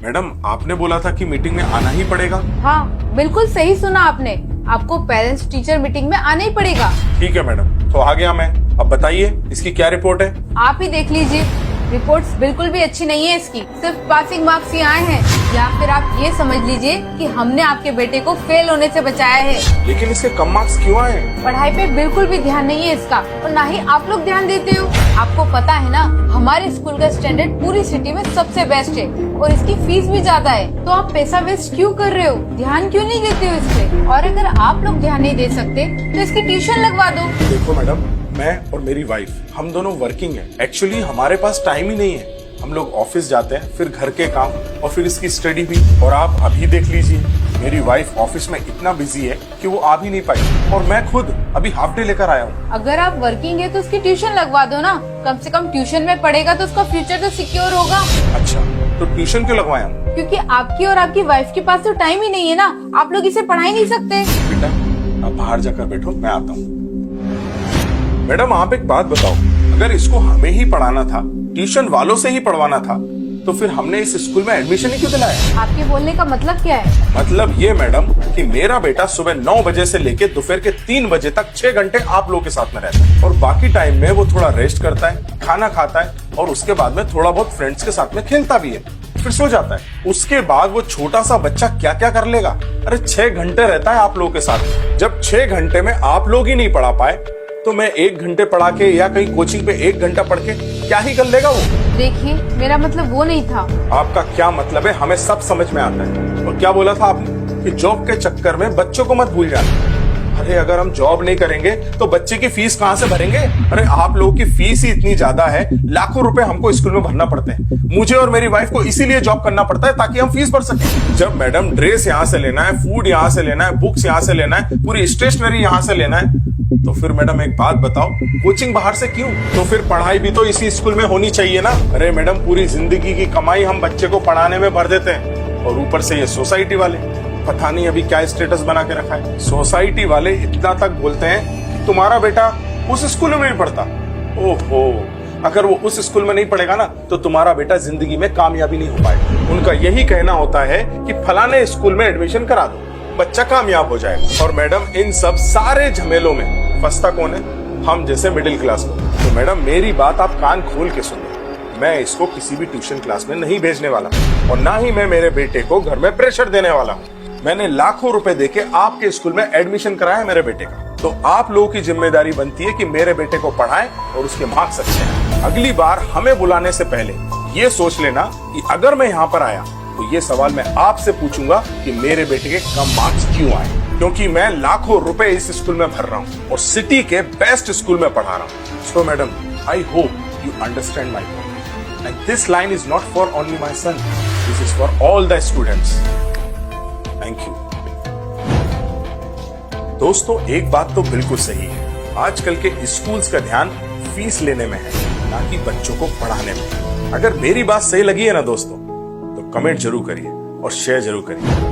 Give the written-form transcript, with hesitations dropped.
Madam आपने बोला था कि मीटिंग में आना ही पड़ेगा। हाँ बिल्कुल सही सुना आपने, आपको पेरेंट्स टीचर मीटिंग में आना ही पड़ेगा। ठीक है मैडम, तो आ गया मैं। अब बताइए इसकी क्या रिपोर्ट है। आप ही देख लीजिए, रिपोर्ट्स बिल्कुल भी अच्छी नहीं है इसकी, सिर्फ पासिंग मार्क्स ही आए हैं। या फिर आप ये समझ लीजिए कि हमने आपके बेटे को फेल होने से बचाया है। लेकिन इसके कम मार्क्स क्यों आए? पढ़ाई पे बिल्कुल भी ध्यान नहीं है इसका, और ना ही आप लोग ध्यान देते हो। आपको पता है ना, हमारे स्कूल का स्टैंडर्ड पूरी सिटी में सबसे बेस्ट है और इसकी फीस भी ज्यादा है। तो आप पैसा वेस्ट क्यों कर रहे हो, ध्यान क्यों नहीं देते हो इस पे? और अगर आप लोग ध्यान नहीं दे सकते तो इसकी ट्यूशन लगवा दो। देखो मैडम, मैं और मेरी वाइफ हम दोनों वर्किंग हैं। एक्चुअली हमारे पास टाइम ही नहीं है। हम लोग ऑफिस जाते हैं, फिर घर के काम और फिर इसकी स्टडी भी। और आप अभी देख लीजिए, मेरी वाइफ ऑफिस में इतना बिजी है कि वो आ भी नहीं पाई, और मैं खुद अभी हाफ डे लेकर आया हूँ। अगर आप वर्किंग है तो उसकी ट्यूशन लगवा दो ना, कम से कम ट्यूशन में पढ़ेगा तो उसका फ्यूचर तो सिक्योर होगा। अच्छा, तो ट्यूशन क्यों लगवाया हूँ? क्योंकि आपकी और आपकी वाइफ के पास तो टाइम ही नहीं है ना, आप लोग इसे पढ़ा ही नहीं सकते। बेटा आप बाहर जाकर बैठो, मैं आता हूँ। मैडम आप एक बात बताओ, अगर इसको हमें ही पढ़ाना था, ट्यूशन वालों से ही पढ़वाना था, तो फिर हमने इस स्कूल में एडमिशन ही क्यों दिलाया? आपके बोलने का मतलब क्या है? मतलब ये मैडम कि मेरा बेटा सुबह 9 बजे से लेके दोपहर के 3 बजे तक 6 घंटे आप लोगों के साथ में रहता है, और बाकी टाइम में वो थोड़ा रेस्ट करता है, खाना खाता है, और उसके बाद में थोड़ा बहुत फ्रेंड्स के साथ में खेलता भी है, फिर सो जाता है। उसके बाद वो छोटा सा बच्चा क्या क्या कर लेगा? अरे 6 घंटे रहता है आप लोगों के साथ। जब 6 घंटे में आप लोग ही नहीं पढ़ा पाए, तो मैं 1 घंटे पढ़ा के या कहीं कोचिंग पे 1 घंटा पढ़ के क्या ही कर लेगा वो? देखिए मेरा मतलब वो नहीं था। आपका क्या मतलब है हमें सब समझ में आता है। और क्या बोला था आपने कि जॉब के चक्कर में बच्चों को मत भूल जाना। अरे अगर हम जॉब नहीं करेंगे तो बच्चे की फीस कहाँ से भरेंगे? अरे आप लोगों की फीस ही इतनी ज्यादा है, लाखों रुपए हमको स्कूल में भरना पड़ते हैं। मुझे और मेरी वाइफ को इसीलिए जॉब करना पड़ता है ताकि हम फीस भर सकें। जब मैडम ड्रेस यहाँ से लेना है, फूड यहाँ से लेना है, बुक्स यहाँ से लेना है, पूरी स्टेशनरी यहाँ से लेना है, तो फिर मैडम एक बात बताओ, कोचिंग बाहर से क्यों? तो फिर पढ़ाई भी तो इसी स्कूल में होनी चाहिए ना। अरे मैडम पूरी जिंदगी की कमाई हम बच्चे को पढ़ाने में भर देते हैं, और ऊपर से ये सोसाइटी वाले पता नहीं अभी क्या स्टेटस बना के रखा है। सोसाइटी वाले इतना तक बोलते हैं तुम्हारा बेटा उस स्कूल में नहीं पढ़ता। ओहो, अगर वो उस स्कूल में नहीं पढ़ेगा ना तो तुम्हारा बेटा जिंदगी में कामयाबी नहीं हो पाएगा। उनका यही कहना होता है कि फलाने स्कूल में एडमिशन करा दो, बच्चा कामयाब हो जाएगा। और मैडम इन सब सारे झमेलों में फंसता कौन है? हम जैसे मिडिल क्लास लोग। तो मैडम मेरी बात आप कान खोल के सुनो, मैं इसको किसी भी ट्यूशन क्लास में नहीं भेजने वाला, और ना ही मैं मेरे बेटे को घर में प्रेशर देने वाला हूँ। मैंने लाखों रुपए देके आपके स्कूल में एडमिशन कराया है मेरे बेटे का, तो आप लोगों की जिम्मेदारी बनती है कि मेरे बेटे को पढ़ाएं और उसके मार्क्स अच्छे हैं। अगली बार हमें बुलाने से पहले ये सोच लेना कि अगर मैं यहाँ पर आया तो ये सवाल मैं आपसे पूछूंगा कि मेरे बेटे के कम मार्क्स क्यों आए, क्योंकि मैं लाखों रुपए इस स्कूल में भर रहा हूँ और सिटी के बेस्ट स्कूल में पढ़ा रहा हूँ। So madam, I hope you understand my point, and this line is not for only my son, this is for all the students. Thank you. दोस्तों एक बात तो बिल्कुल सही है, आजकल के स्कूल्स का ध्यान फीस लेने में है, ना कि बच्चों को पढ़ाने में। अगर मेरी बात सही लगी है ना दोस्तों, तो कमेंट जरूर करिए और शेयर जरूर करिए।